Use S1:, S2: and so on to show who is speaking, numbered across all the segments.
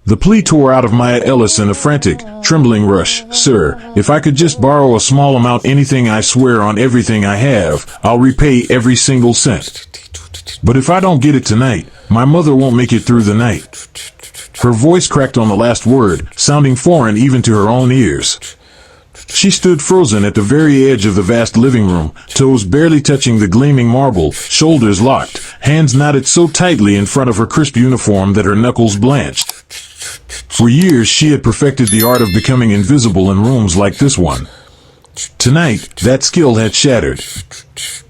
S1: The plea tore out of Maya Ellis in a frantic, trembling rush. "Sir, if I could just borrow a small amount, anything, I swear on everything I have, I'll repay every single cent. But if I don't get it tonight, my mother won't make it through the night." Her voice cracked on the last word, sounding foreign even to her own ears. She stood frozen at the very edge of the vast living room, toes barely touching the gleaming marble, shoulders locked, hands knotted so tightly in front of her crisp uniform that her knuckles blanched. For years she had perfected the art of becoming invisible in rooms like this one. Tonight, that skill had shattered.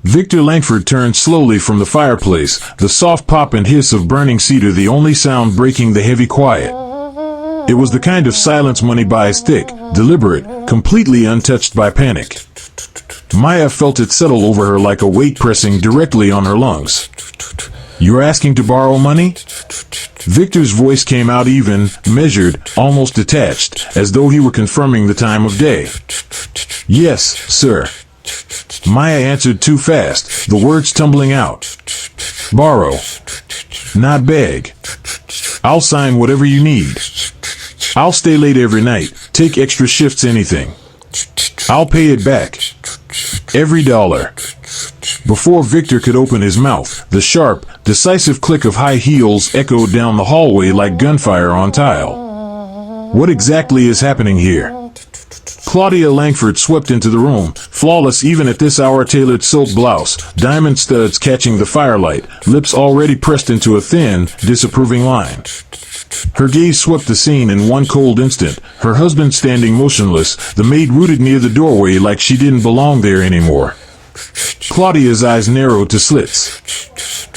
S1: Victor Langford turned slowly from the fireplace, the soft pop and hiss of burning cedar the only sound breaking the heavy quiet. It was the kind of silence money buys, thick, deliberate, completely untouched by panic. Maya felt it settle over her like a weight pressing directly on her lungs. "You're asking to borrow money?" Victor's voice came out even, measured, almost detached, as though he were confirming the time of day. "Yes, sir." Maya answered too fast, the words tumbling out. "Borrow. Not beg. I'll sign whatever you need. I'll stay late every night, take extra shifts, anything. I'll pay it back. Every dollar." Before Victor could open his mouth, the sharp, decisive click of high heels echoed down the hallway like gunfire on tile. What exactly is happening here? Claudia Langford swept into the room, flawless even at this hour, tailored silk blouse, diamond studs catching the firelight, lips already pressed into a thin, disapproving line. Her gaze swept the scene in one cold instant, her husband standing motionless, the maid rooted near the doorway like she didn't belong there anymore. Claudia's eyes narrowed to slits.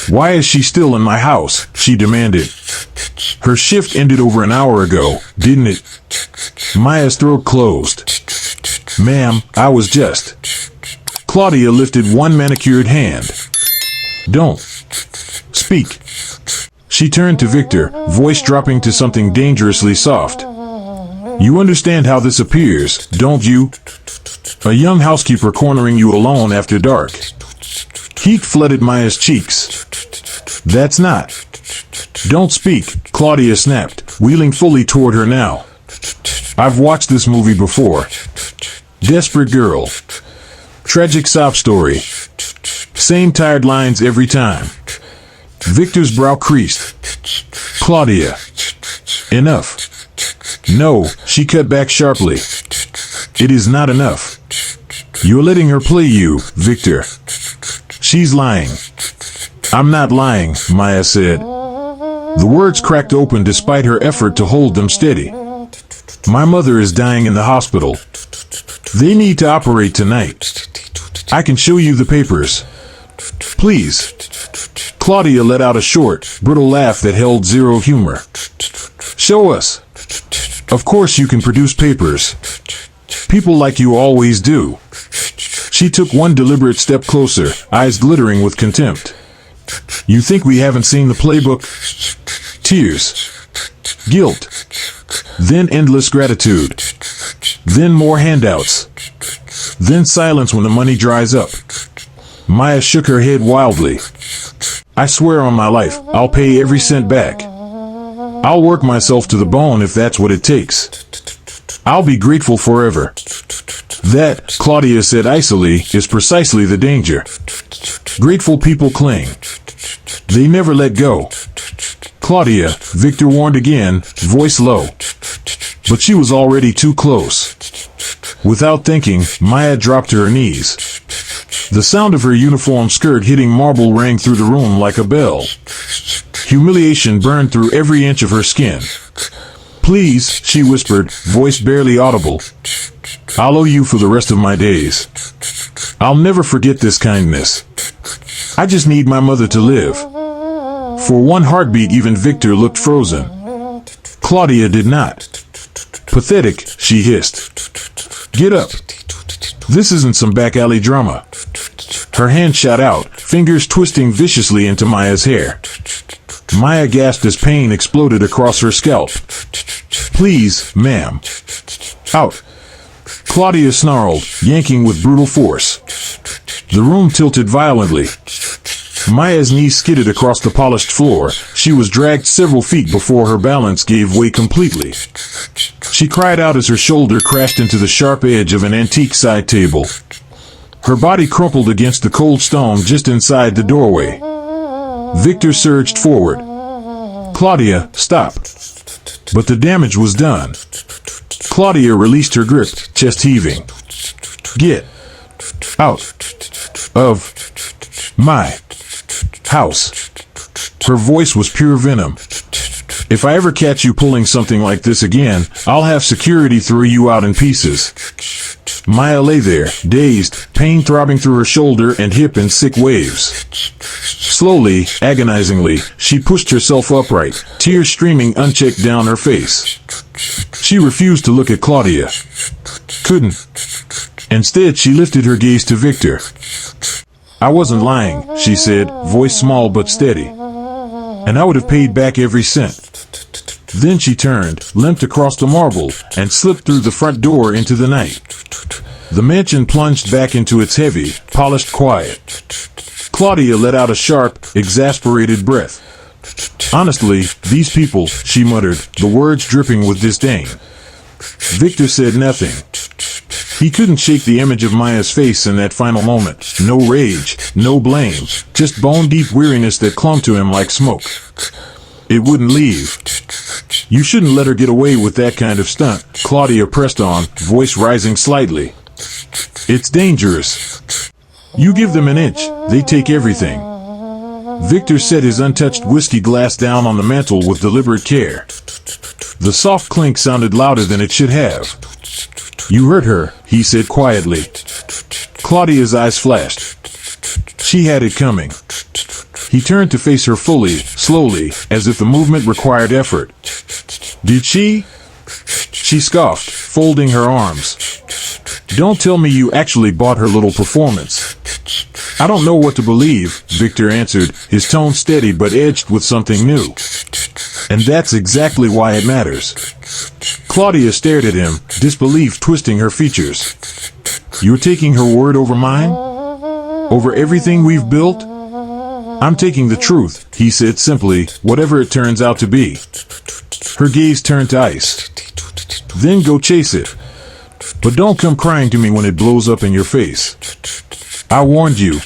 S1: "Why is she still in my house?" she demanded. "Her shift ended over an hour ago, didn't it?" Maya's throat closed. "Ma'am, I was just..." Claudia lifted one manicured hand. "Don't speak." She turned to Victor, voice dropping to something dangerously soft. "You understand how this appears, don't you? A young housekeeper cornering you alone after dark." Heat flooded Maya's cheeks. "That's not..." "Don't speak," Claudia snapped, wheeling fully toward her now. "I've watched this movie before. Desperate girl. Tragic sob story. Same tired lines every time." Victor's brow creased. "Claudia. Enough." "No," she cut back sharply. "It is not enough. You're letting her play you, Victor. She's lying." "I'm not lying," Maya said. The words cracked open despite her effort to hold them steady. "My mother is dying in the hospital. They need to operate tonight. I can show you the papers. Please." Claudia let out a short, brittle laugh that held zero humor. "Show us. Of course you can produce papers. People like you always do." She took one deliberate step closer, eyes glittering with contempt. "You think we haven't seen the playbook?" Tears. Guilt. Then endless gratitude. Then more handouts. Then silence when the money dries up. Maya shook her head wildly. "I swear on my life, I'll pay every cent back. I'll work myself to the bone if that's what it takes. I'll be grateful forever." "That," Claudia said icily, "is precisely the danger. Grateful people cling. They never let go." "Claudia," Victor warned again, voice low. But she was already too close. Without thinking, Maya dropped to her knees. The sound of her uniform skirt hitting marble rang through the room like a bell. Humiliation burned through every inch of her skin. "Please," she whispered, voice barely audible. "I'll owe you for the rest of my days. I'll never forget this kindness. I just need my mother to live." For one heartbeat even Victor looked frozen. Claudia did not. "Pathetic," she hissed. "Get up. This isn't some back alley drama." Her hand shot out, fingers twisting viciously into Maya's hair. Maya gasped as pain exploded across her scalp. "Please, ma'am." "Out." Claudia snarled, yanking with brutal force. The room tilted violently. Maya's knees skidded across the polished floor. She was dragged several feet before her balance gave way completely. She cried out as her shoulder crashed into the sharp edge of an antique side table. Her body crumpled against the cold stone just inside the doorway. Victor surged forward. "Claudia, stop." But the damage was done. Claudia released her grip, chest heaving. "Get out of my house." Her voice was pure venom. "If I ever catch you pulling something like this again, I'll have security throw you out in pieces." Maya lay there, dazed, pain throbbing through her shoulder and hip in sick waves. Slowly, agonizingly, she pushed herself upright, tears streaming unchecked down her face. She refused to look at Claudia. Couldn't. Instead, she lifted her gaze to Victor. "I wasn't lying," she said, voice small but steady. "And I would have paid back every cent." Then she turned, limped across the marble, and slipped through the front door into the night. The mansion plunged back into its heavy, polished quiet. Claudia let out a sharp, exasperated breath. "Honestly, these people," she muttered, the words dripping with disdain. Victor said nothing. He couldn't shake the image of Maya's face in that final moment. No rage, no blame, just bone-deep weariness that clung to him like smoke. It wouldn't leave. "You shouldn't let her get away with that kind of stunt," Claudia pressed on, voice rising slightly. "It's dangerous. You give them an inch, they take everything." Victor set his untouched whiskey glass down on the mantel with deliberate care. The soft clink sounded louder than it should have. "You hurt her," he said quietly. Claudia's eyes flashed. She had it coming. He turned to face her fully, slowly, as if the movement required effort. "Did she?" She scoffed, folding her arms. "Don't tell me you actually bought her little performance." "I don't know what to believe," Victor answered, his tone steady but edged with something new. "And that's exactly why it matters." Claudia stared at him, disbelief twisting her features. "You're taking her word over mine? Over everything we've built?" "I'm taking the truth," he said simply, "whatever it turns out to be." Her gaze turned to ice. "Then go chase it. But don't come crying to me when it blows up in your face. I warned you."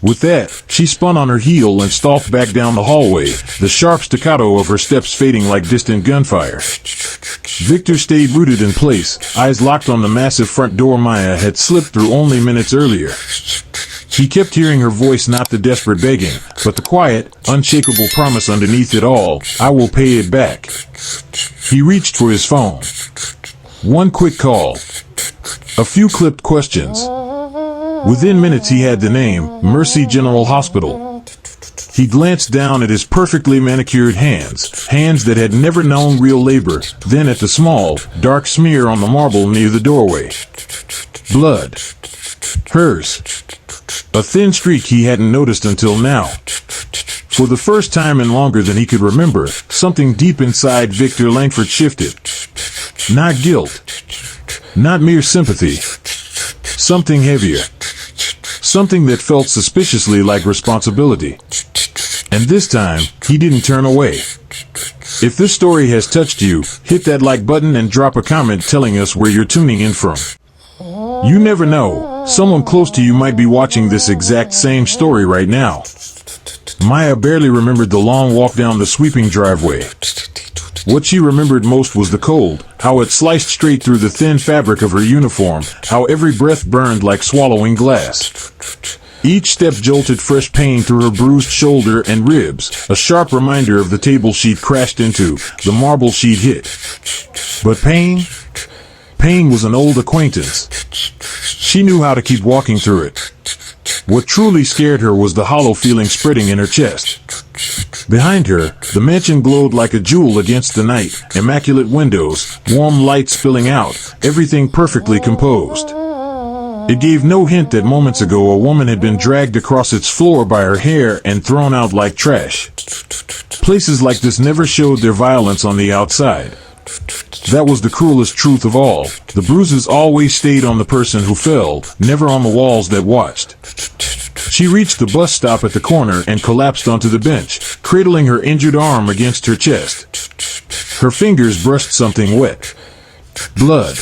S1: With that, she spun on her heel and stalked back down the hallway, the sharp staccato of her steps fading like distant gunfire. Victor stayed rooted in place, eyes locked on the massive front door Maya had slipped through only minutes earlier. He kept hearing her voice, not the desperate begging, but the quiet, unshakable promise underneath it all: "I will pay it back." He reached for his phone. One quick call. A few clipped questions. Within minutes he had the name, Mercy General Hospital. He glanced down at his perfectly manicured hands, hands that had never known real labor, then at the small, dark smear on the marble near the doorway. Blood. Hers. A thin streak he hadn't noticed until now. For the first time in longer than he could remember, something deep inside Victor Langford shifted. Not guilt. Not mere sympathy. Something heavier. Something that felt suspiciously like responsibility. And this time, he didn't turn away. If this story has touched you, hit that like button and drop a comment telling us where you're tuning in from. You never know, someone close to you might be watching this exact same story right now. Maya barely remembered the long walk down the sweeping driveway. What she remembered most was the cold, how it sliced straight through the thin fabric of her uniform, how every breath burned like swallowing glass. Each step jolted fresh pain through her bruised shoulder and ribs, a sharp reminder of the table she'd crashed into, the marble she'd hit. But pain? Pain was an old acquaintance. She knew how to keep walking through it. What truly scared her was the hollow feeling spreading in her chest. Behind her, the mansion glowed like a jewel against the night, immaculate windows, warm light spilling out, everything perfectly composed. It gave no hint that moments ago a woman had been dragged across its floor by her hair and thrown out like trash. Places like this never showed their violence on the outside. That was the cruelest truth of all. The bruises always stayed on the person who fell, never on the walls that watched. She reached the bus stop at the corner and collapsed onto the bench, cradling her injured arm against her chest. Her fingers brushed something wet. Blood.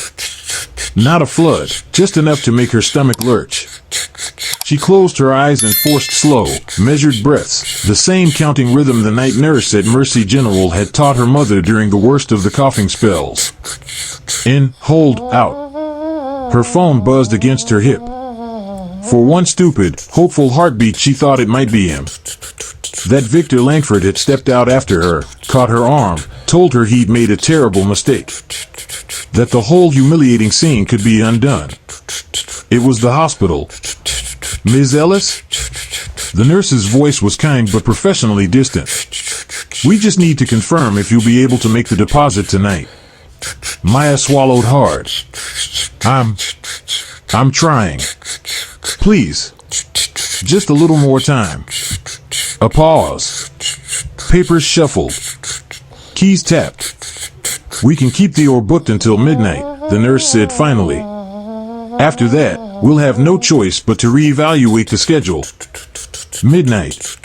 S1: Not a flood, just enough to make her stomach lurch. She closed her eyes and forced slow, measured breaths, the same counting rhythm the night nurse at Mercy General had taught her mother during the worst of the coughing spells. In, hold, out. Her phone buzzed against her hip. For one stupid, hopeful heartbeat she thought it might be him. That Victor Langford had stepped out after her, caught her arm, told her he'd made a terrible mistake. That the whole humiliating scene could be undone. It was the hospital. Ms. Ellis? The nurse's voice was kind but professionally distant. We just need to confirm if you'll be able to make the deposit tonight. Maya swallowed hard. I'm trying. Please. Just a little more time. A pause. Papers shuffled. Keys tapped. We can keep the door booked until midnight, the nurse said finally. After that, we'll have no choice but to reevaluate the schedule. Midnight.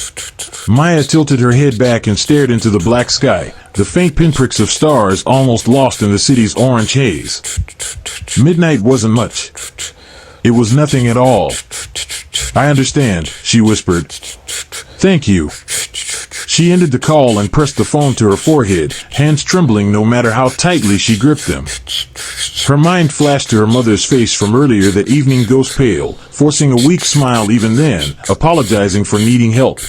S1: Maya tilted her head back and stared into the black sky, the faint pinpricks of stars almost lost in the city's orange haze. Midnight wasn't much. It was nothing at all. I understand, she whispered. Thank you. She ended the call and pressed the phone to her forehead, hands trembling no matter how tightly she gripped them. Her mind flashed to her mother's face from earlier that evening ghost pale, forcing a weak smile even then, apologizing for needing help.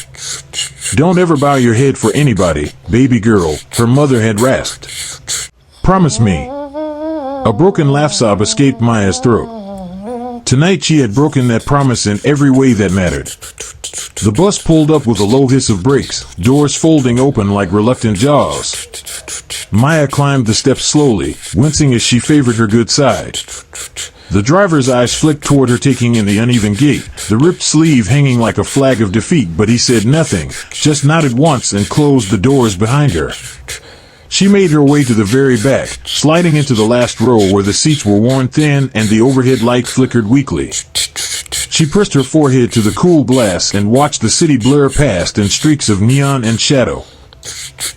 S1: Don't ever bow your head for anybody, baby girl, her mother had rasped. Promise me. A broken laugh sob escaped Maya's throat. Tonight she had broken that promise in every way that mattered. The bus pulled up with a low hiss of brakes, doors folding open like reluctant jaws. Maya climbed the steps slowly, wincing as she favored her good side. The driver's eyes flicked toward her, taking in the uneven gait, the ripped sleeve hanging like a flag of defeat, but he said nothing, just nodded once and closed the doors behind her. She made her way to the very back, sliding into the last row where the seats were worn thin and the overhead light flickered weakly. She pressed her forehead to the cool glass and watched the city blur past in streaks of neon and shadow.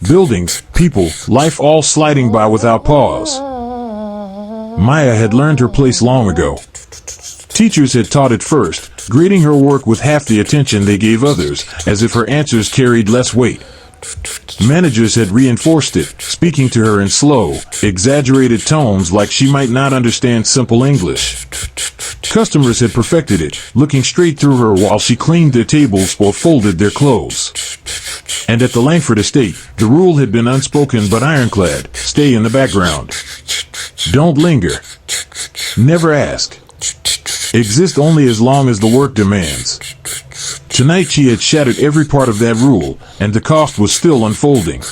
S1: Buildings, people, life all sliding by without pause. Maya had learned her place long ago. Teachers had taught it first, grading her work with half the attention they gave others, as if her answers carried less weight. Managers had reinforced it, speaking to her in slow, exaggerated tones like she might not understand simple English. Customers had perfected it, looking straight through her while she cleaned their tables or folded their clothes. And at the Langford estate, the rule had been unspoken but ironclad: stay in the background. Don't linger. Never ask. Exist only as long as the work demands. Tonight she had shattered every part of that rule, and the cost was still unfolding.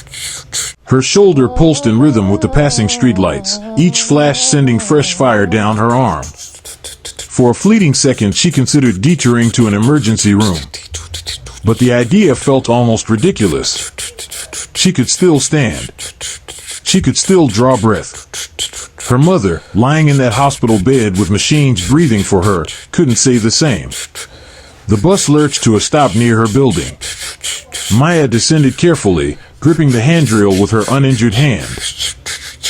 S1: Her shoulder pulsed in rhythm with the passing streetlights, each flash sending fresh fire down her arm. For a fleeting second she considered detouring to an emergency room. But the idea felt almost ridiculous. She could still stand. She could still draw breath. Her mother, lying in that hospital bed with machines breathing for her, couldn't say the same. The bus lurched to a stop near her building. Maya descended carefully, gripping the handrail with her uninjured hand.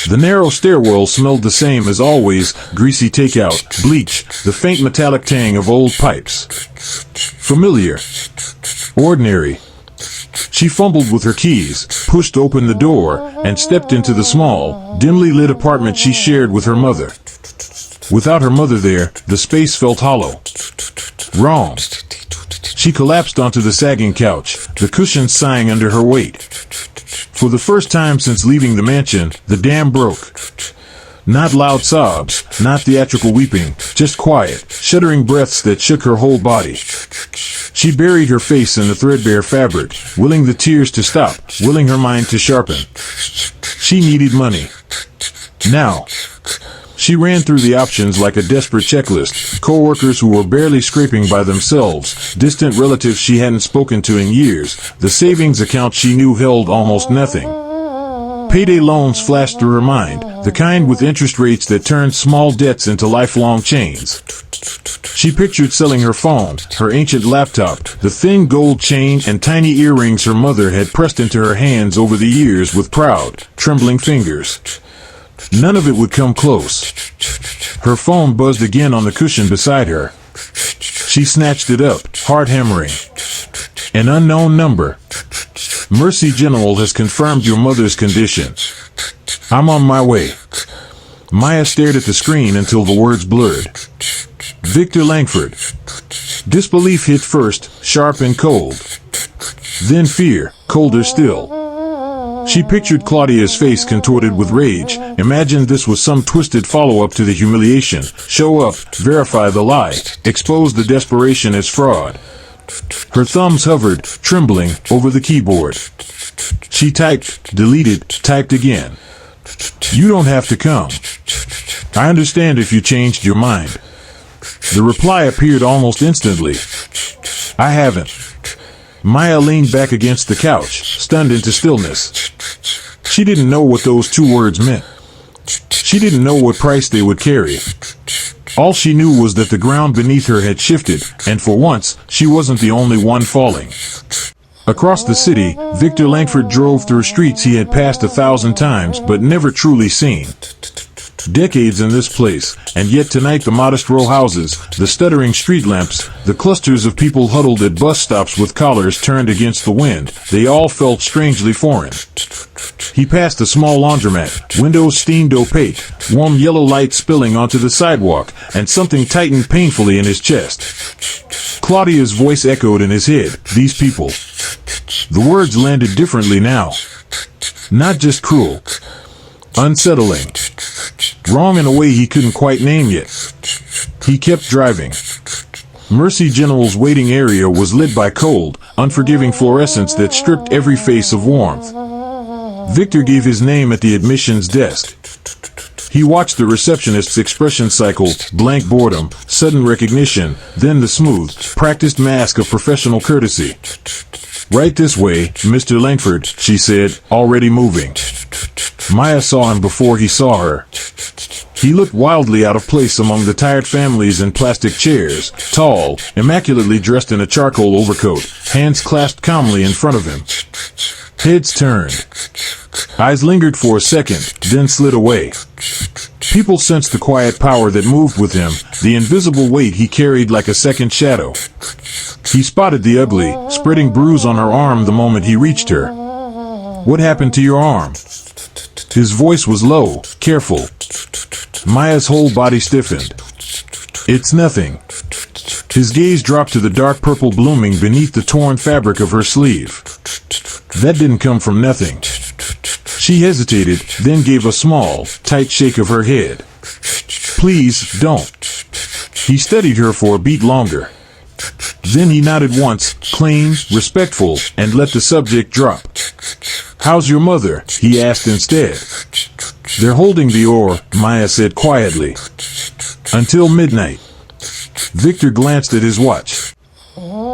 S1: The narrow stairwell smelled the same as always: greasy takeout, bleach, the faint metallic tang of old pipes. Familiar. Ordinary. She fumbled with her keys, pushed open the door, and stepped into the small, dimly lit apartment she shared with her mother. Without her mother there, the space felt hollow. Wrong. She collapsed onto the sagging couch, the cushions sighing under her weight. For the first time since leaving the mansion, the dam broke. Not loud sobs, not theatrical weeping, just quiet, shuddering breaths that shook her whole body. She buried her face in the threadbare fabric, willing the tears to stop, willing her mind to sharpen. She needed money. Now. She ran through the options like a desperate checklist: co-workers who were barely scraping by themselves, distant relatives she hadn't spoken to in years, the savings account she knew held almost nothing. Payday loans flashed through her mind, the kind with interest rates that turned small debts into lifelong chains. She pictured selling her phone, her ancient laptop, the thin gold chain and tiny earrings her mother had pressed into her hands over the years with proud, trembling fingers. None of it would come close. Her phone buzzed again on the cushion beside her. She snatched it up, heart hammering. An unknown number. Mercy General has confirmed your mother's condition. I'm on my way. Maya stared at the screen until the words blurred. Victor Langford. Disbelief hit first, sharp and cold. Then fear, colder still. She pictured Claudia's face contorted with rage, imagined this was some twisted follow-up to the humiliation. Show up, verify the lie, expose the desperation as fraud. Her thumbs hovered, trembling, over the keyboard. She typed, deleted, typed again. You don't have to come. I understand if you changed your mind. The reply appeared almost instantly. I haven't. Maya leaned back against the couch, stunned into stillness. She didn't know what those two words meant. She didn't know what price they would carry. All she knew was that the ground beneath her had shifted, and for once, she wasn't the only one falling. Across the city, Victor Langford drove through streets he had passed 1,000 times but never truly seen. Decades in this place, and yet tonight the modest row houses, the stuttering street lamps, the clusters of people huddled at bus stops with collars turned against the wind, they all felt strangely foreign. He passed a small laundromat, windows steamed opaque, warm yellow light spilling onto the sidewalk, and something tightened painfully in his chest. Claudia's voice echoed in his head, these people. The words landed differently now. Not just cruel. Unsettling. Wrong in a way he couldn't quite name yet. He kept driving. Mercy General's waiting area was lit by cold, unforgiving fluorescence that stripped every face of warmth. Victor gave his name at the admissions desk. He watched the receptionist's expression cycle, blank boredom, sudden recognition, then the smooth, practiced mask of professional courtesy. Right this way, Mr. Langford, she said, already moving. Maya saw him before he saw her. He looked wildly out of place among the tired families in plastic chairs, tall, immaculately dressed in a charcoal overcoat, hands clasped calmly in front of him. Heads turned. Eyes lingered for a second, then slid away. People sensed the quiet power that moved with him, the invisible weight he carried like a second shadow. He spotted the ugly, spreading bruise on her arm the moment he reached her. What happened to your arm? His voice was low, careful. Maya's whole body stiffened. It's nothing. His gaze dropped to the dark purple blooming beneath the torn fabric of her sleeve. That didn't come from nothing. She hesitated, then gave a small, tight shake of her head. Please, don't. He studied her for a beat longer. Then he nodded once, clean, respectful, and let the subject drop. How's your mother? He asked instead. They're holding the oar, Maya said quietly. Until midnight. Victor glanced at his watch.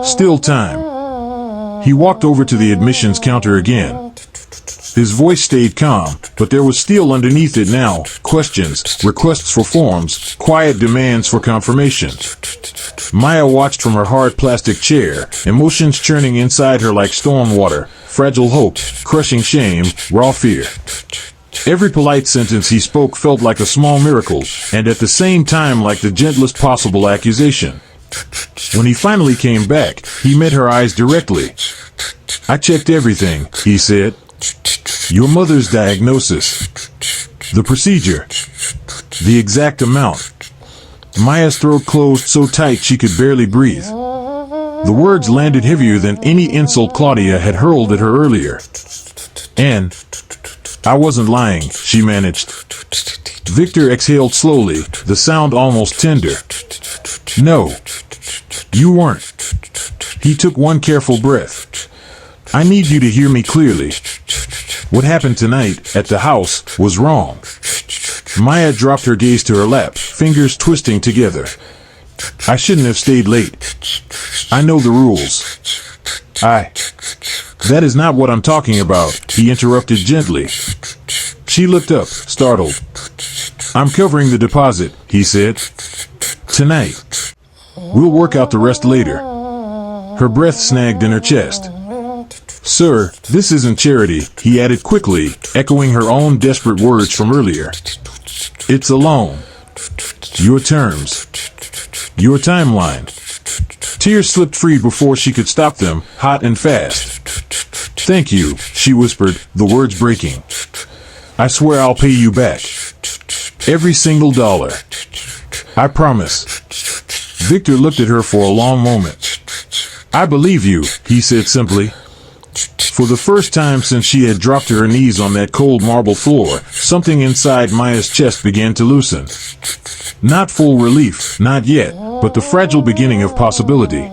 S1: Still time. He walked over to the admissions counter again. His voice stayed calm, but there was steel underneath it now, questions, requests for forms, quiet demands for confirmation. Maya watched from her hard plastic chair, emotions churning inside her like storm water, fragile hope, crushing shame, raw fear. Every polite sentence he spoke felt like a small miracle, and at the same time like the gentlest possible accusation. When he finally came back, he met her eyes directly. I checked everything, he said. Your mother's diagnosis. The procedure. The exact amount. Maya's throat closed so tight she could barely breathe. The words landed heavier than any insult Claudia had hurled at her earlier. And I wasn't lying, she managed. Victor exhaled slowly, the sound almost tender. No, you weren't. He took one careful breath. I need you to hear me clearly. What happened tonight, at the house, was wrong. Maya dropped her gaze to her lap, fingers twisting together. I shouldn't have stayed late. I know the rules. That is not what I'm talking about, he interrupted gently. She looked up, startled. I'm covering the deposit, he said. Tonight. We'll work out the rest later. Her breath snagged in her chest. Sir, this isn't charity, he added quickly, echoing her own desperate words from earlier. It's a loan. Your terms. Your timeline. Tears slipped free before she could stop them, hot and fast. Thank you, she whispered, the words breaking. I swear I'll pay you back. Every single dollar. I promise. Victor looked at her for a long moment. I believe you, he said simply. For the first time since she had dropped to her knees on that cold marble floor, something inside Maya's chest began to loosen. Not full relief, not yet, but the fragile beginning of possibility.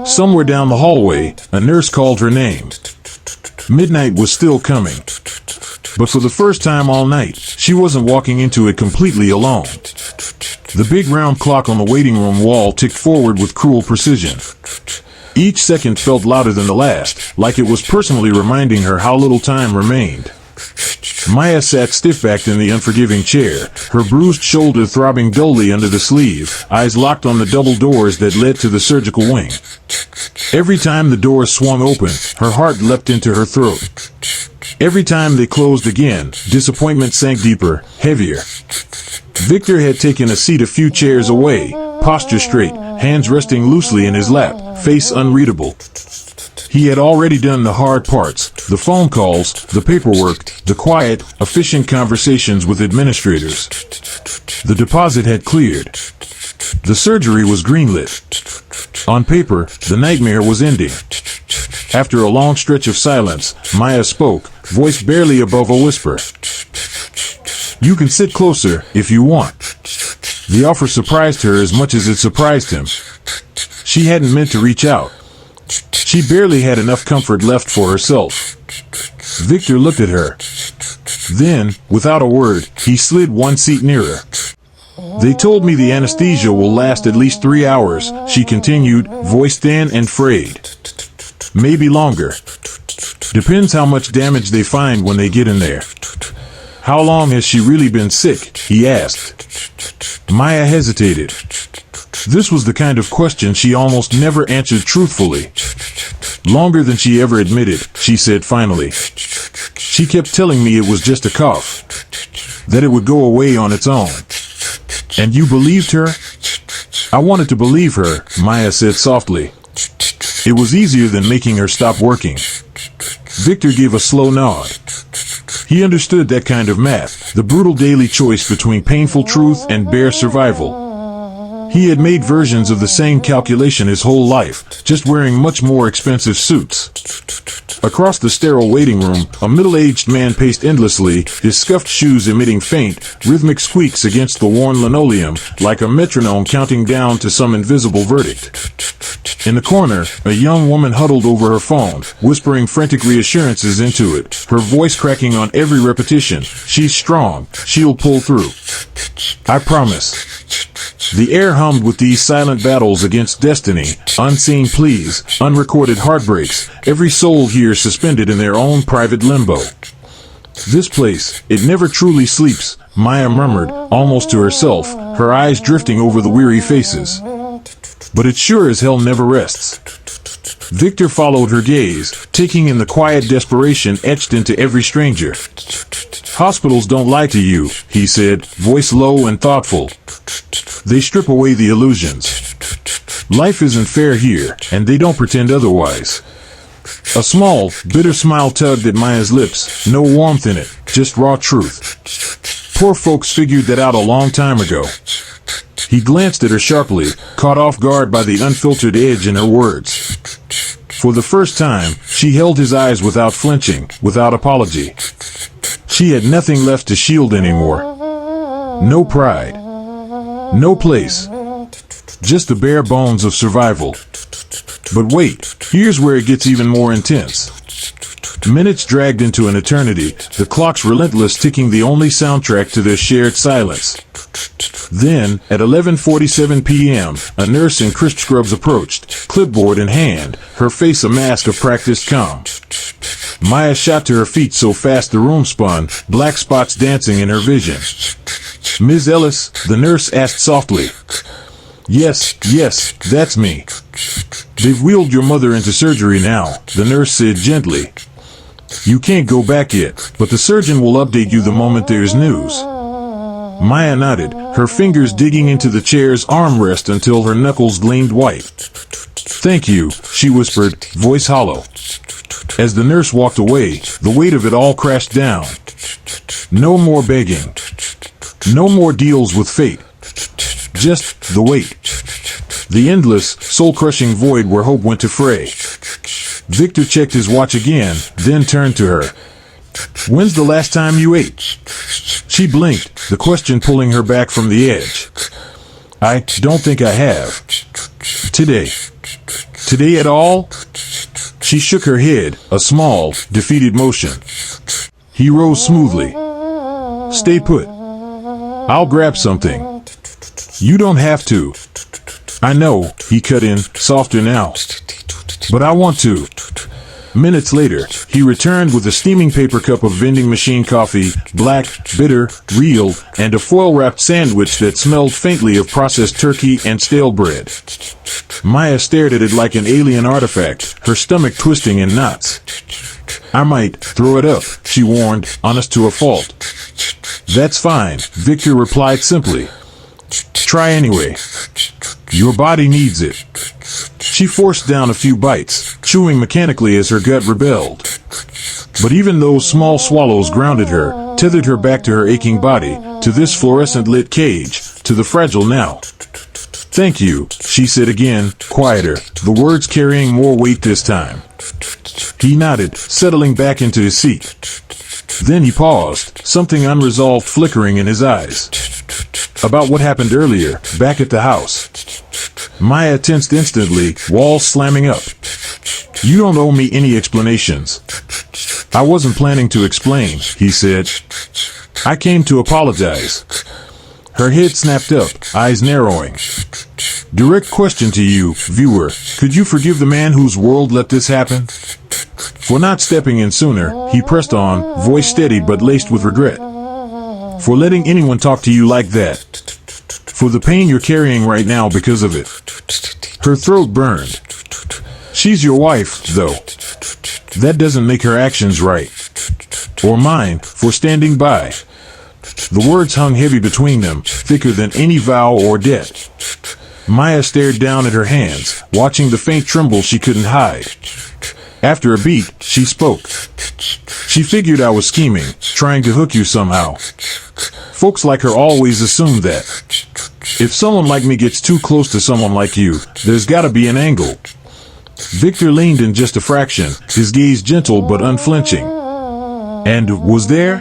S1: Somewhere down the hallway, a nurse called her name. Midnight was still coming. But for the first time all night, she wasn't walking into it completely alone. The big round clock on the waiting room wall ticked forward with cruel precision. Each second felt louder than the last, like it was personally reminding her how little time remained. Maya sat stiff-backed in the unforgiving chair, her bruised shoulder throbbing dully under the sleeve, eyes locked on the double doors that led to the surgical wing. Every time the doors swung open, her heart leapt into her throat. Every time they closed again, disappointment sank deeper, heavier. Victor had taken a seat a few chairs away, posture straight, hands resting loosely in his lap, face unreadable. He had already done the hard parts, the phone calls, the paperwork, the quiet, efficient conversations with administrators. The deposit had cleared. The surgery was greenlit. On paper, the nightmare was ending. After a long stretch of silence, Maya spoke, voice barely above a whisper. You can sit closer, if you want. The offer surprised her as much as it surprised him. She hadn't meant to reach out. She barely had enough comfort left for herself. Victor looked at her. Then, without a word, he slid one seat nearer. They told me the anesthesia will last at least 3 hours, she continued, voice thin and frayed. Maybe longer. Depends how much damage they find when they get in there. How long has she really been sick? He asked. Maya hesitated. This was the kind of question she almost never answered truthfully. Longer than she ever admitted, she said finally. She kept telling me it was just a cough. That it would go away on its own. And you believed her? I wanted to believe her, Maya said softly. It was easier than making her stop working. Victor gave a slow nod. He understood that kind of math, the brutal daily choice between painful truth and bare survival. He had made versions of the same calculation his whole life, just wearing much more expensive suits. Across the sterile waiting room, a middle-aged man paced endlessly, his scuffed shoes emitting faint, rhythmic squeaks against the worn linoleum, like a metronome counting down to some invisible verdict. In the corner, a young woman huddled over her phone, whispering frantic reassurances into it, her voice cracking on every repetition. She's strong. She'll pull through. I promise. The air hummed with these silent battles against destiny, unseen pleas, unrecorded heartbreaks, every soul here suspended in their own private limbo. This place, it never truly sleeps, Maya murmured, almost to herself, her eyes drifting over the weary faces. But it sure as hell never rests. Victor followed her gaze, taking in the quiet desperation etched into every stranger. Hospitals don't lie to you, he said, voice low and thoughtful. They strip away the illusions. Life isn't fair here, and they don't pretend otherwise. A small, bitter smile tugged at Maya's lips, no warmth in it, just raw truth. Poor folks figured that out a long time ago. He glanced at her sharply, caught off guard by the unfiltered edge in her words. For the first time, she held his eyes without flinching, without apology. She had nothing left to shield anymore. No pride. No place. Just the bare bones of survival. But wait, here's where it gets even more intense. Minutes dragged into an eternity, the clock's relentless ticking the only soundtrack to their shared silence. Then, at 11:47 p.m., a nurse in crisp scrubs approached, clipboard in hand, her face a mask of practiced calm. Maya shot to her feet so fast the room spun, black spots dancing in her vision. Ms. Ellis, the nurse asked softly. Yes, that's me. They've wheeled your mother into surgery now, the nurse said gently. You can't go back yet, but the surgeon will update you the moment there's news. Maya nodded, her fingers digging into the chair's armrest until her knuckles gleamed white. Thank you, she whispered, voice hollow. As the nurse walked away, the weight of it all crashed down. No more begging. No more deals with fate. Just the weight. The endless, soul-crushing void where hope went to fray. Victor checked his watch again, then turned to her. When's the last time you ate? She blinked, the question pulling her back from the edge. I don't think I have. Today. Today at all? She shook her head, a small, defeated motion. He rose smoothly. Stay put. I'll grab something. You don't have to. I know, he cut in, softer now. But I want to. Minutes later, he returned with a steaming paper cup of vending machine coffee, black, bitter, real, and a foil-wrapped sandwich that smelled faintly of processed turkey and stale bread. Maya stared at it like an alien artifact, her stomach twisting in knots. I might throw it up, she warned, honest to a fault. That's fine, Victor replied simply. Try anyway. Your body needs it. She forced down a few bites, chewing mechanically as her gut rebelled. But even those small swallows grounded her, tethered her back to her aching body, to this fluorescent-lit cage, to the fragile now. Thank you, she said again, quieter, the words carrying more weight this time. He nodded, settling back into his seat. Then he paused, something unresolved flickering in his eyes. About what happened earlier, back at the house. Maya tensed instantly, walls slamming up. You don't owe me any explanations. I wasn't planning to explain, he said. I came to apologize. Her head snapped up, eyes narrowing. Direct question to you, viewer. Could you forgive the man whose world let this happen? For not stepping in sooner, he pressed on, voice steady but laced with regret. For letting anyone talk to you like that. For the pain you're carrying right now because of it. Her throat burned. She's your wife, though. That doesn't make her actions right. Or mine, for standing by. The words hung heavy between them, thicker than any vow or debt. Maya stared down at her hands, watching the faint tremble she couldn't hide. After a beat, she spoke. She figured I was scheming, trying to hook you somehow. Folks like her always assume that. If someone like me gets too close to someone like you, there's gotta be an angle. Victor leaned in just a fraction, his gaze gentle but unflinching. And was there?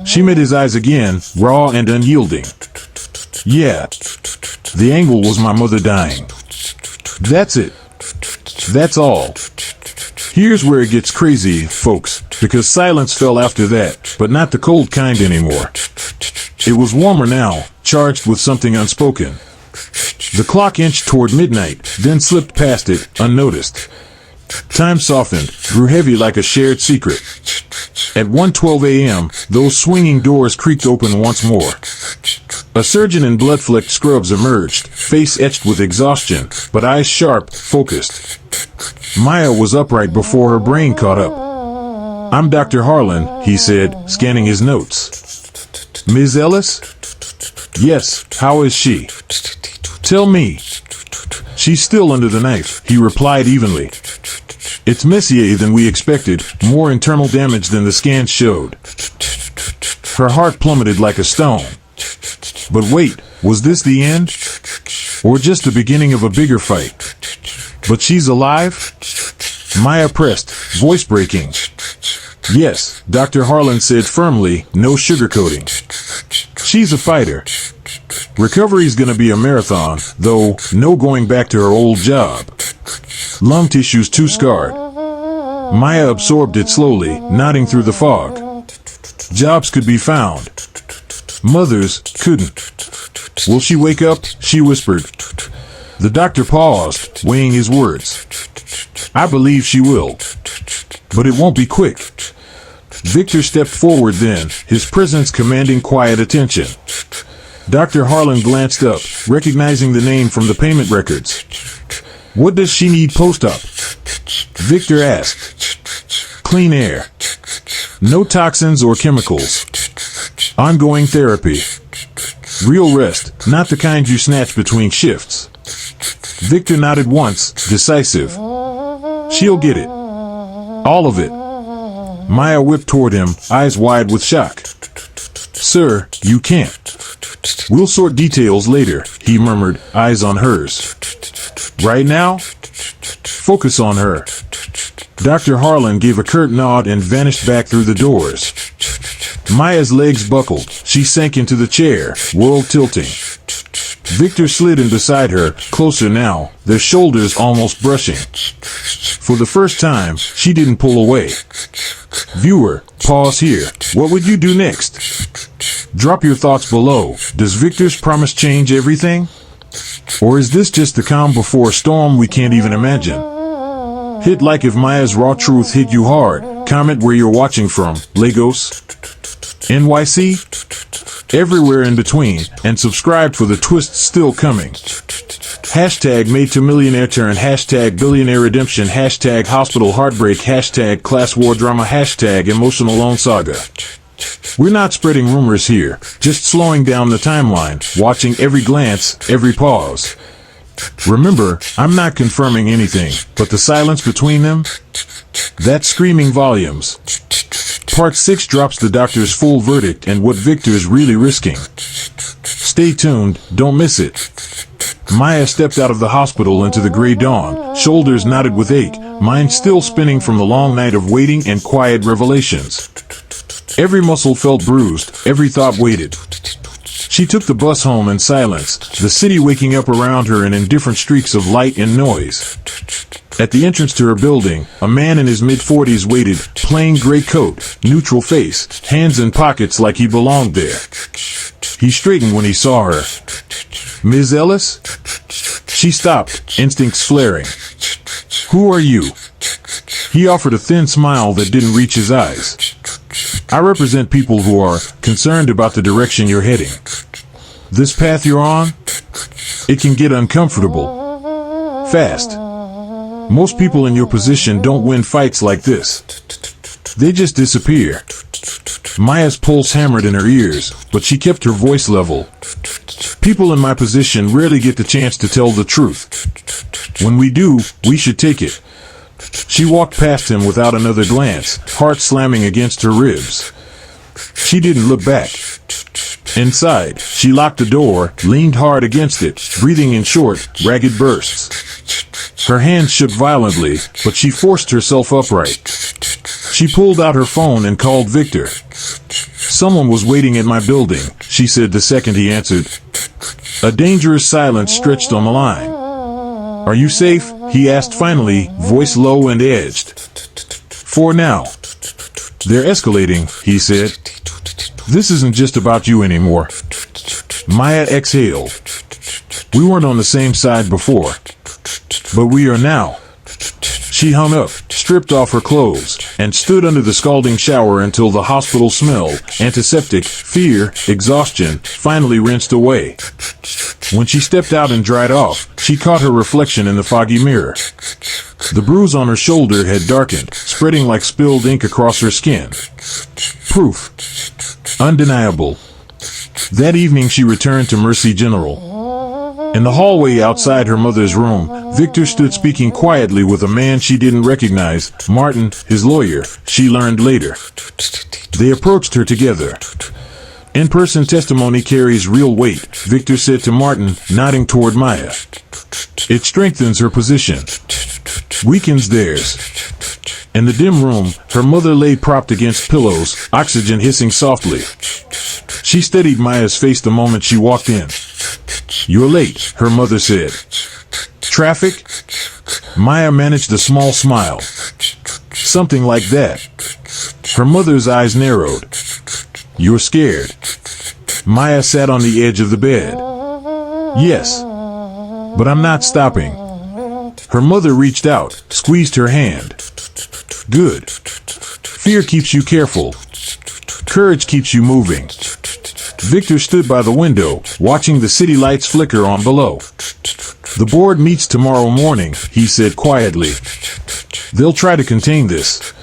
S1: She met his eyes again, raw and unyielding. Yeah. The angle was my mother dying. That's it. That's all. Here's where it gets crazy, folks, because silence fell after that, but not the cold kind anymore. It was warmer now, charged with something unspoken. The clock inched toward midnight, then slipped past it, unnoticed. Time softened, grew heavy like a shared secret. At 1:12 a.m., those swinging doors creaked open once more. A surgeon in blood-flecked scrubs emerged, face etched with exhaustion, but eyes sharp, focused. Maya was upright before her brain caught up. I'm Dr. Harlan, he said, scanning his notes. Ms. Ellis? Yes, how is she? Tell me. She's still under the knife, he replied evenly. It's messier than we expected, more internal damage than the scans showed. Her heart plummeted like a stone. But wait, was this the end? Or just the beginning of a bigger fight? But she's alive? Maya pressed, voice breaking. Yes, Dr. Harlan said firmly, no sugarcoating. She's a fighter. Recovery's gonna be a marathon, though no going back to her old job. Lung tissue's too scarred. Maya absorbed it slowly, nodding through the fog. Jobs could be found. Mothers couldn't. Will she wake up? She whispered. The doctor paused, weighing his words. I believe she will. But it won't be quick. Victor stepped forward then, his presence commanding quiet attention. Dr. Harlan glanced up, recognizing the name from the payment records. What does she need post-op? Victor asked. Clean air. No toxins or chemicals. Ongoing therapy. Real rest, not the kind you snatch between shifts. Victor nodded once, decisive. She'll get it. All of it. Maya whipped toward him, eyes wide with shock. Sir, you can't. We'll sort details later, he murmured, eyes on hers. Right now? Focus on her. Dr. Harlan gave a curt nod and vanished back through the doors. Maya's legs buckled. She sank into the chair, world tilting. Victor slid in beside her, closer now, their shoulders almost brushing. For the first time, she didn't pull away. Viewer, pause here. What would you do next? Drop your thoughts below. Does Victor's promise change everything? Or is this just the calm before a storm we can't even imagine? Hit like if Maya's raw truth hit you hard. Comment where you're watching from. Lagos? NYC? Everywhere in between. And subscribe for the twists still coming. Hashtag Maid to Millionaire turn. Hashtag Billionaire redemption. Hashtag Hospital heartbreak. Hashtag Class war drama. Hashtag Emotional loan saga. We're not spreading rumors here, just slowing down the timeline, watching every glance, every pause. Remember, I'm not confirming anything, but the silence between them? That's screaming volumes. Part 6 drops the doctor's full verdict and what Victor's really risking. Stay tuned, don't miss it. Maya stepped out of the hospital into the gray dawn, shoulders knotted with ache, mind still spinning from the long night of waiting and quiet revelations. Every muscle felt bruised, every thought weighted. She took the bus home in silence, the city waking up around her in indifferent streaks of light and noise. At the entrance to her building, a man in his mid-40s waited, plain gray coat, neutral face, hands in pockets like he belonged there. He straightened when he saw her. Ms. Ellis? She stopped, instincts flaring. Who are you? He offered a thin smile that didn't reach his eyes. I represent people who are concerned about the direction you're heading. This path you're on, it can get uncomfortable. Fast. Most people in your position don't win fights like this. They just disappear. Maya's pulse hammered in her ears, but she kept her voice level. People in my position rarely get the chance to tell the truth. When we do, we should take it. She walked past him without another glance, heart slamming against her ribs. She didn't look back. Inside, she locked the door, leaned hard against it, breathing in short, ragged bursts. Her hands shook violently, but she forced herself upright. She pulled out her phone and called Victor. Someone was waiting at my building, she said the second he answered. A dangerous silence stretched on the line. Are you safe? He asked finally, voice low and edged. For now. They're escalating, he said. This isn't just about you anymore. Maya exhaled. We weren't on the same side before. But we are now. She hung up, stripped off her clothes, and stood under the scalding shower until the hospital smell, antiseptic, fear, exhaustion, finally rinsed away. When she stepped out and dried off, she caught her reflection in the foggy mirror. The bruise on her shoulder had darkened, spreading like spilled ink across her skin. Proof. Undeniable. That evening she returned to Mercy General. In the hallway outside her mother's room, Victor stood speaking quietly with a man she didn't recognize, Martin, his lawyer, she learned later. They approached her together. In-person testimony carries real weight, Victor said to Martin, nodding toward Maya. It strengthens her position. Weakens theirs. In the dim room, her mother lay propped against pillows, oxygen hissing softly. She steadied Maya's face the moment she walked in. You're late, her mother said. Traffic? Maya managed a small smile. Something like that. Her mother's eyes narrowed. You're scared. Maya sat on the edge of the bed. Yes. But I'm not stopping. Her mother reached out, squeezed her hand. Good. Fear keeps you careful. Courage keeps you moving. Victor stood by the window, watching the city lights flicker on below. The board meets tomorrow morning, he said quietly. They'll try to contain this.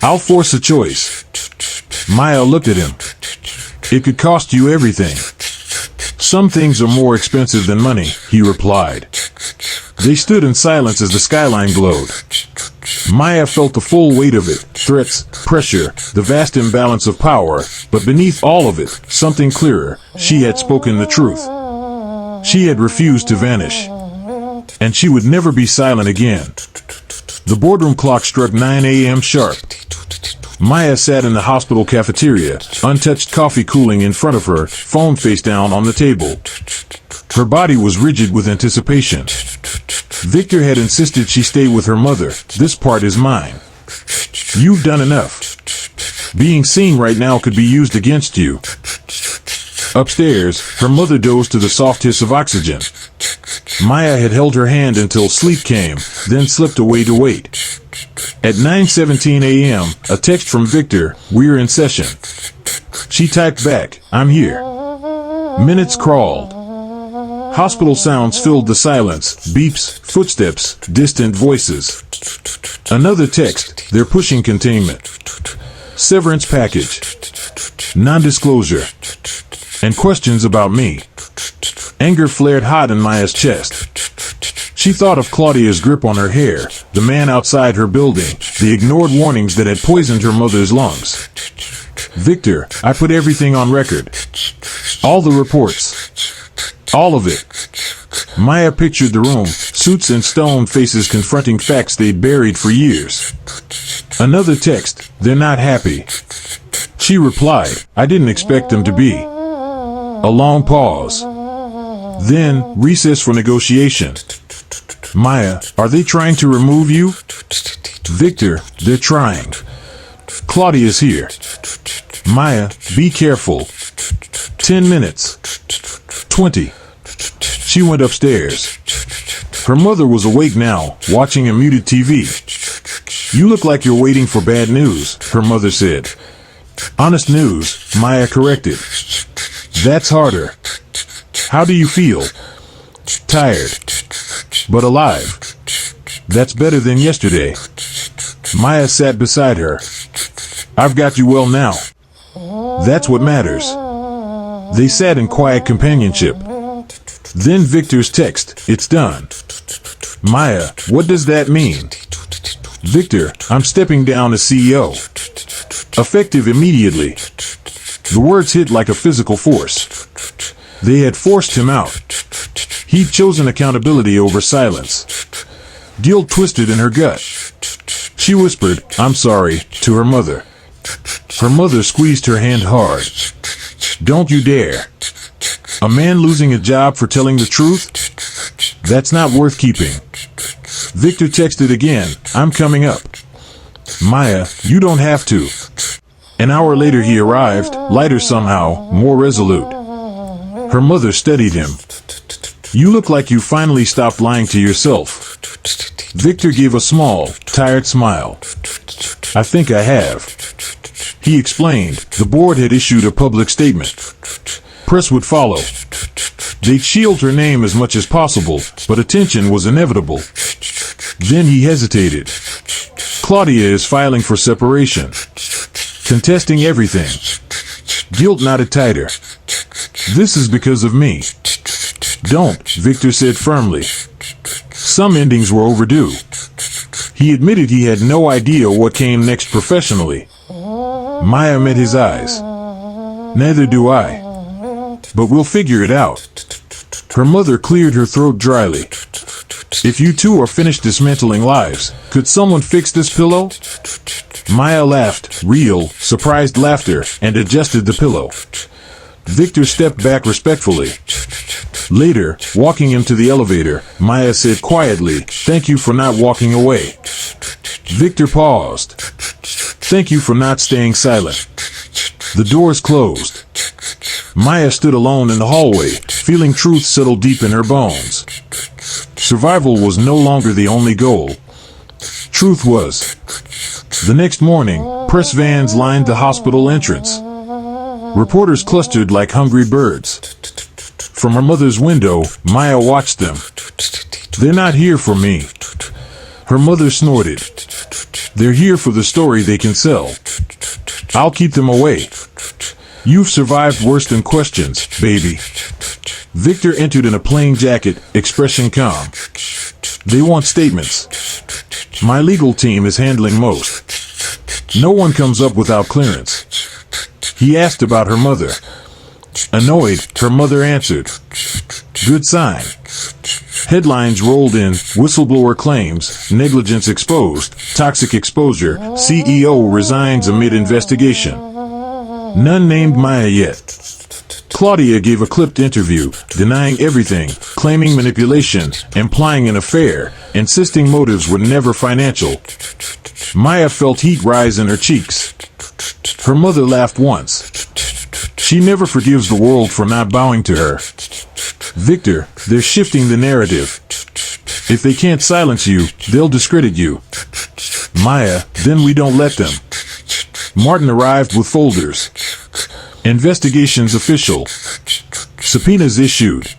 S1: I'll force a choice. Maya looked at him. It could cost you everything. Some things are more expensive than money, he replied. They stood in silence as the skyline glowed. Maya felt the full weight of it, threats, pressure, the vast imbalance of power, but beneath all of it, something clearer. She had spoken the truth. She had refused to vanish. And she would never be silent again. The boardroom clock struck 9 a.m. sharp. Maya sat in the hospital cafeteria, untouched coffee cooling in front of her, phone face down on the table. Her body was rigid with anticipation. Victor had insisted she stay with her mother. This part is mine. You've done enough. Being seen right now could be used against you. Upstairs, her mother dozed to the soft hiss of oxygen. Maya had held her hand until sleep came, then slipped away to wait. At 9:17 a.m., a text from Victor, "We're in session." She typed back, "I'm here." Minutes crawled. Hospital sounds filled the silence, beeps, footsteps, distant voices. Another text, "They're pushing containment. Severance package. Non-disclosure. And questions about me." Anger flared hot in Maya's chest. She thought of Claudia's grip on her hair, the man outside her building, the ignored warnings that had poisoned her mother's lungs. "Victor, I put everything on record. All the reports. All of it." Maya pictured the room, suits and stone faces confronting facts they'd buried for years. Another text, "They're not happy." She replied, "I didn't expect them to be." A long pause. Then, recess for negotiation. "Maya, are they trying to remove you?" "Victor, they're trying. Claudia's here." "Maya, be careful." 10 minutes. 20. She went upstairs. Her mother was awake now, watching a muted TV. "You look like you're waiting for bad news," her mother said. "Honest news," Maya corrected. "That's harder." "How do you feel?" "Tired. But alive." "That's better than yesterday." Maya sat beside her. "I've got you well now. That's what matters." They sat in quiet companionship. Then Victor's text, "It's done." "Maya, what does that mean?" "Victor, I'm stepping down as CEO. Effective immediately." The words hit like a physical force. They had forced him out. He'd chosen accountability over silence. Guilt twisted in her gut. She whispered, "I'm sorry," to her mother. Her mother squeezed her hand hard. "Don't you dare. A man losing a job for telling the truth? That's not worth keeping." Victor texted again, "I'm coming up." "Maya, you don't have to." An hour later he arrived, lighter somehow, more resolute. Her mother steadied him. "You look like you finally stopped lying to yourself." Victor gave a small, tired smile. "I think I have." He explained, the board had issued a public statement. Press would follow. They'd shield her name as much as possible, but attention was inevitable. Then he hesitated. "Claudia is filing for separation. Contesting everything." Guilt knotted tighter. "This is because of me." "Don't," Victor said firmly. Some endings were overdue. He admitted he had no idea what came next professionally. Maya met his eyes. "Neither do I. But we'll figure it out." Her mother cleared her throat dryly. "If you two are finished dismantling lives, could someone fix this pillow?" Maya laughed, real, surprised laughter, and adjusted the pillow. Victor stepped back respectfully. Later, walking him to the elevator, Maya said quietly, "Thank you for not walking away." Victor paused. "Thank you for not staying silent." The doors closed. Maya stood alone in the hallway, feeling truth settle deep in her bones. Survival was no longer the only goal. Truth was. The next morning, press vans lined the hospital entrance. Reporters clustered like hungry birds. From her mother's window, Maya watched them. "They're not here for me." Her mother snorted. "They're here for the story they can sell. I'll keep them away." "You've survived worse than questions, baby." Victor entered in a plain jacket, expression calm. "They want statements. My legal team is handling most. No one comes up without clearance." He asked about her mother. Annoyed, her mother answered. "Good sign." Headlines rolled in: whistleblower claims, negligence exposed, toxic exposure, CEO resigns amid investigation. None named Maya yet. Claudia gave a clipped interview, denying everything, claiming manipulation, implying an affair, insisting motives were never financial. Maya felt heat rise in her cheeks. Her mother laughed once. She never forgives the world for not bowing to her. "Victor, they're shifting the narrative. If they can't silence you, they'll discredit you." "Maya, then we don't let them." Martin arrived with folders. "Investigations official. Subpoenas issued."